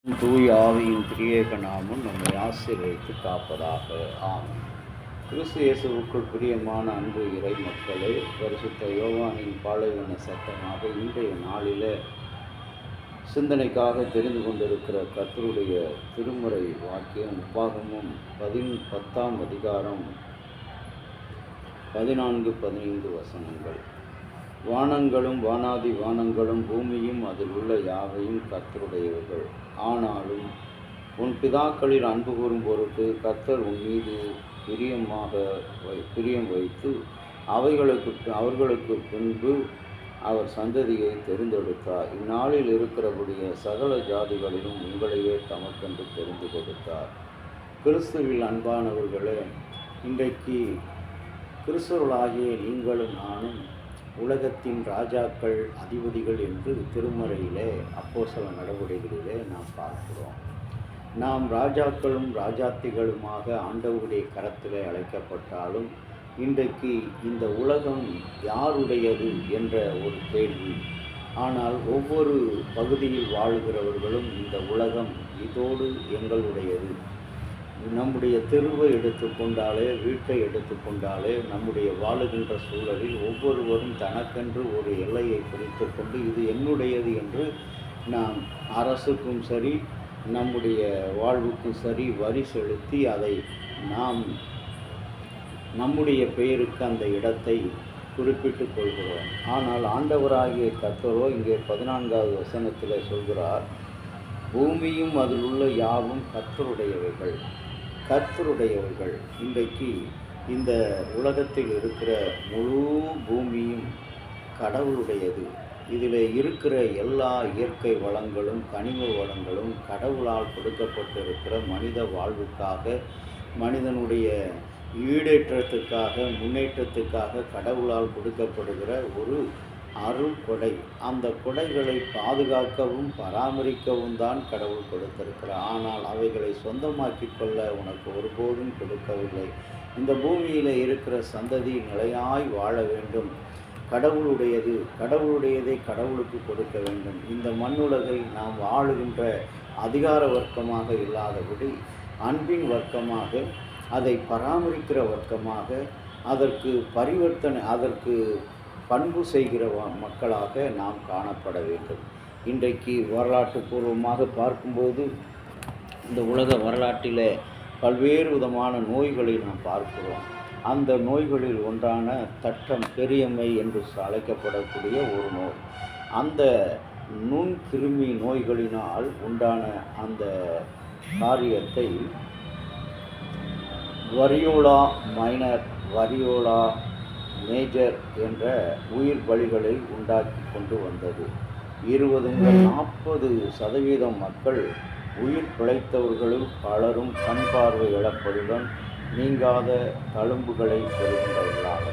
தூய ஆவியின் திரியேக நாமம் நம்மை ஆசீர்வதித்து காப்பதாக. ஆமென். கிறிஸ்து இயேசுவுக்குள் பிரியமான அன்பு இறை மக்களே, பரிசுத்த யோவானின் பாலைவன சட்டமாக இன்றைய நாளில் சிந்தனைக்காக தெரிந்து கொண்டிருக்கிற கர்த்தருடைய திருமுறை வாக்கியம் உபாகமம் 10ஆம் அதிகாரம் 14-15 வசனங்கள். வானங்களும் வானாதி வானங்களும் பூமியும் அதில் உள்ள யாவையும் கர்த்தருடையவர்கள். ஆனாலும் உன் பிதாக்களில் அன்பு கூறும் பொருட்டு கர்த்தர் உன் மீது பிரியம் வைத்து அவர்களுக்கு பின்பு அவர் சந்ததியை தெரிந்தெடுத்தார். இந்நாளில் இருக்கிறபடிய சகல ஜாதிகளிலும் உங்களையே தமக்கென்று தெரிந்து கொடுத்தார். கிறிஸ்துவில் அன்பானவர்களே, இன்றைக்கு கிறிஸ்தவர்களாகிய நீங்களும் நானும் உலகத்தின் ராஜாக்கள், அதிபதிகள் என்று திருமறையிலே அப்போஸ்தல நடவடிக்கைகளிலே நாம் பார்க்கிறோம். நாம் ராஜாக்களும் ராஜாத்திகளுமாக ஆண்டவருடைய கரத்திலே அழைக்கப்பட்டாலும் இன்றைக்கு இந்த உலகம் யாருடையது என்ற ஒரு கேள்வி. ஆனால் ஒவ்வொரு பகுதியில் வாழ்கிறவர்களும் இந்த உலகம் இதோடு எங்களுடையது. நம்முடைய தெருவை எடுத்துக்கொண்டாலே, வீட்டை எடுத்துக்கொண்டாலே, நம்முடைய வாழுகின்ற சூழலில் ஒவ்வொருவரும் தனக்கென்று ஒரு எல்லையை குறித்து கொண்டு இது என்னுடையது என்று நாம் அரசுக்கும் சரி, நம்முடைய வாழ்வுக்கும் சரி வரி செலுத்தி அதை நாம் நம்முடைய பெயருக்கு அந்த இடத்தை குறிப்பிட்டு கொள்கிறோம். ஆனால் ஆண்டவராகிய கர்த்தரோ இங்கே 14வது வசனத்தில் சொல்கிறார், பூமியும் அதில் உள்ள யாவும் கர்த்தருடையவைகள். இன்றைக்கு இந்த உலகத்தில் இருக்கிற முழு பூமியும் கடவுளுடையது. இதில் இருக்கிற எல்லா இயற்கை வளங்களும் கனிம வளங்களும் கடவுளால் கொடுக்கப்பட்டிருக்கிற மனித வாழ்வுக்காக, மனிதனுடைய ஈடேற்றத்துக்காக, முன்னேற்றத்துக்காக கடவுளால் கொடுக்கப்படுகிற ஒரு அருள் கொடை. அந்த கொடைகளை பாதுகாக்கவும் பராமரிக்கவும் தான் கடவுள் கொடுத்திருக்கிறார். ஆனால் அவைகளை சொந்தமாக்கி கொள்ள உனக்கு ஒருபோதும் கொடுக்கவில்லை. இந்த பூமியில் இருக்கிற சந்ததி நிலையாய் வாழ வேண்டும். கடவுளுடையதை கடவுளுக்கு கொடுக்க வேண்டும். இந்த மண்ணுலகை நாம் வாழுகின்ற அதிகார வர்க்கமாக இல்லாதபடி அன்பின் வர்க்கமாக, அதை பராமரிக்கிற வர்க்கமாக, அதற்கு பண்பு செய்கிற மக்களாக நாம் காணப்பட வேண்டும். இன்றைக்கு வரலாற்று பூர்வமாக பார்க்கும்போது இந்த உலக வரலாற்றில் பல்வேறு விதமான நோய்களை நாம் பார்க்கிறோம். அந்த நோய்களில் ஒன்றான தட்டம், பெரியம்மை என்று அழைக்கப்படக்கூடிய ஒரு நோய். அந்த நுண்கிருமி நோய்களினால் உண்டான அந்த காரியத்தை வரியோலா மைனர், வரியோலா மேஜர் என்ற உயிர் பலிகளை உண்டாக்கி கொண்டு வந்தது. 20-40% மக்கள் உயிர் பிழைத்தவர்களும் பலரும் கண் பார்வை இழப்பதுடன் நீங்காத தழும்புகளை பெறுகின்றவர்களாக.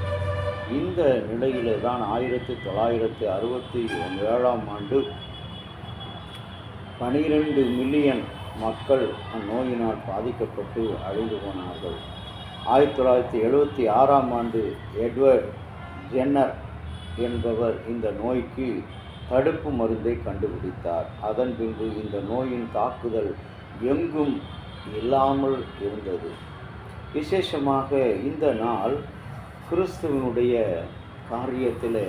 இந்த நிலையிலே தான் 1967ஆம் ஆண்டு 12 மில்லியன் மக்கள் அந்நோயினால் பாதிக்கப்பட்டு அழிந்து போனார்கள். 1976ஆம் ஆண்டு எட்வர்ட் ஜென்னர் என்பவர் இந்த நோய்க்கு தடுப்பு மருந்தை கண்டுபிடித்தார். அதன் பின்பு இந்த நோயின் தாக்குதல் எங்கும் இல்லாமல் இருந்தது. விசேஷமாக இந்த நாள் கிறிஸ்துவனுடைய காரியத்தில்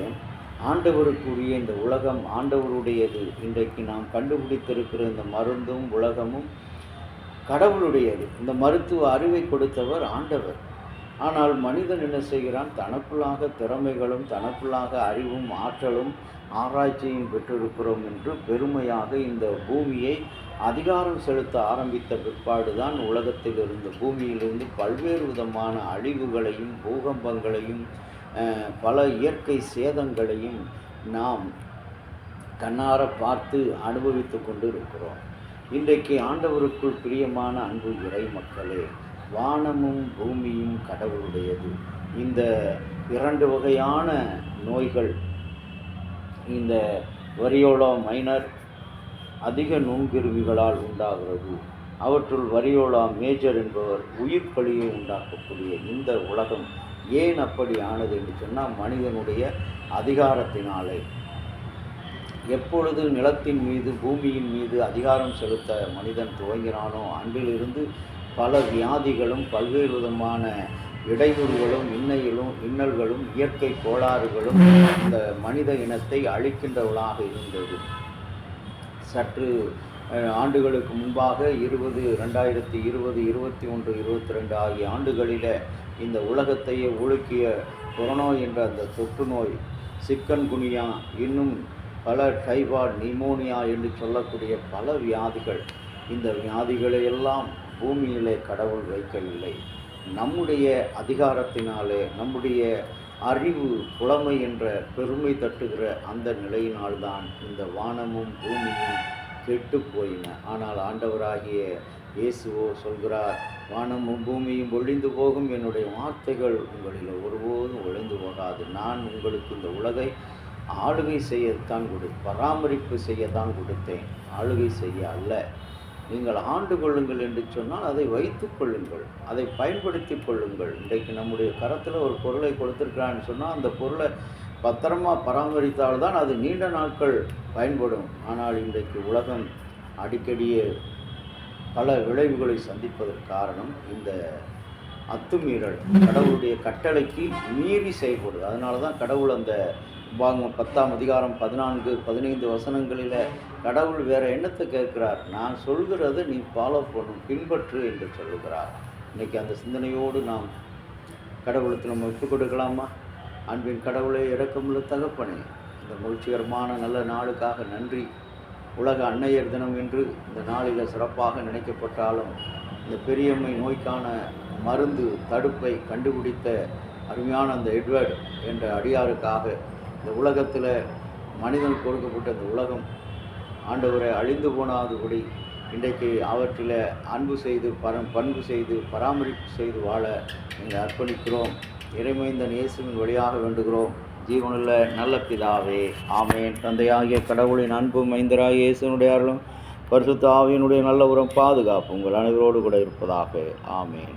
ஆண்டவருக்குரிய இந்த உலகம் ஆண்டவருடையது. இன்றைக்கு நாம் கண்டுபிடித்திருக்கிற இந்த மருந்தும் உலகமும் கடவுளுடையது. இந்த மருத்துவ அறிவை கொடுத்தவர் ஆண்டவர். ஆனால் மனிதன் என்ன செய்கிறான்? தனக்குள்ளாக திறமைகளும் தனக்குள்ளாக அறிவும் ஆற்றலும் ஆராய்ச்சியும் பெற்றிருக்கிறோம் என்று பெருமையாக இந்த பூமியை அதிகாரம் செலுத்த ஆரம்பித்த பிற்பாடுதான் பூமியிலிருந்து பல்வேறு விதமான அழிவுகளையும் பூகம்பங்களையும் பல இயற்கை சேதங்களையும் நாம் கண்ணார பார்த்து அனுபவித்து கொண்டு இருக்கிறோம். இன்றைக்கு ஆண்டவருக்குள் பிரியமான அன்பு இறை மக்களே, வானமும் பூமியும் கடவுளுடையது. இந்த 2 வகையான நோய்கள், இந்த வரியோலா மைனர் அதிக நுண்கிருமிகளால் உண்டாகிறது. அவற்றுள் வரியோலா மேஜர் என்பவர் உயிர் பலியை உண்டாக்கக்கூடிய இந்த உலகம் ஏன் அப்படி ஆனது என்று சொன்னால், மனிதனுடைய அதிகாரத்தினாலே. எப்பொழுது நிலத்தின் மீது பூமியின் மீது அதிகாரம் செலுத்த மனிதன் துவங்கினானோ அன்றிலிருந்து பல வியாதிகளும் பல்வேறு விதமான இடையூறுகளும் இன்னல்களும் இயற்கை கோளாறுகளும் இந்த மனித இனத்தை அழிக்கின்றவளாக இருந்தது. சற்று ஆண்டுகளுக்கு முன்பாக 2020, 21, 22 ஆகிய ஆண்டுகளில் இந்த உலகத்தையே உலுக்கிய கொரோனா என்ற அந்த தொற்று நோய், சிக்கன் குனியா, இன்னும் பல டைபாய்டு, நிமோனியா என்று சொல்லக்கூடிய பல வியாதிகள், இந்த வியாதிகளையெல்லாம் பூமியிலே கடவுள் வைக்கவில்லை. நம்முடைய அதிகாரத்தினாலே, நம்முடைய அறிவு புலமை என்ற பெருமை தட்டுகிற அந்த நிலையினால்தான் இந்த வானமும் பூமியும் கெட்டு போயின. ஆனால் ஆண்டவராகிய இயேசுவோ சொல்கிறார், வானமும் பூமியும் ஒழிந்து போகும், என்னுடைய வார்த்தைகள் உங்களில் ஒருபோதும் ஒழிந்து போகாது. நான் உங்களுக்கு இந்த உலகை ஆளுகை செய்யத்தான் பராமரிப்பு செய்யத்தான் கொடுத்தேன், ஆளுகை செய்ய அல்ல. நீங்கள் ஆண்டு கொள்ளுங்கள் என்று சொன்னால் அதை வைத்து கொள்ளுங்கள், அதை பயன்படுத்தி கொள்ளுங்கள். இன்றைக்கு நம்முடைய கரத்தில் ஒரு பொருளை கொடுத்துருக்கிறான்னு சொன்னால் அந்த பொருளை பத்திரமாக பராமரித்தால்தான் அது நீண்ட நாட்கள் பயன்படும். ஆனால் இன்றைக்கு உலகம் அடிக்கடியே பல விளைவுகளை சந்திப்பதற்கு காரணம் இந்த அத்துமீறல், கடவுளுடைய கட்டளைக்கு மீறி செயல்படுது. அதனால தான் கடவுள் அந்த 10ஆம் அதிகாரம் 14, 15 வசனங்களில் கடவுள் வேறு எண்ணத்தை கேட்குறார், நான் சொல்கிறத நீ ஃபாலோ பண்ணும், பின்பற்று என்று சொல்லுகிறார். இன்றைக்கி அந்த சிந்தனையோடு நாம் கடவுளுக்கு நம்ம விட்டு கொடுக்கலாமா? அன்பின் கடவுளை, இரக்கமுள்ள தகப்பனே, இந்த மகிழ்ச்சிகரமான நல்ல நாளுக்காக நன்றி. உலக அன்னையர் தினம் என்று இந்த நாளில் சிறப்பாக நினைக்கப்பட்டாலும் இந்த பெரியம்மை நோய்க்கான மருந்து தடுப்பை கண்டுபிடித்த அருமையான அந்த எட்வர்ட் என்ற அடியாருக்காக இந்த உலகத்தில் மனிதன் கொடுக்கப்பட்ட இந்த உலகம் ஆண்டவரை அழிந்து போனாதபடி இன்றைக்கு அவற்றில் அன்பு செய்து பண்பு செய்து பராமரிப்பு செய்து வாழ நீங்கள் அர்ப்பணிக்கிறோம். இறைமைந்தன் இயேசுவின் வழியாக வேண்டுகிறோம். ஜீவனுள்ள நல்ல பிதாவே, ஆமேன். தந்தையாகிய கடவுளின் அன்பும் மைந்தராகிய இயேசுனுடைய அருளும் பரிசுத்த ஆவியினுடைய நல்ல உரம் பாதுகாப்பு உங்கள் அனைவரோடு கூட இருப்பதாக. ஆமேன்.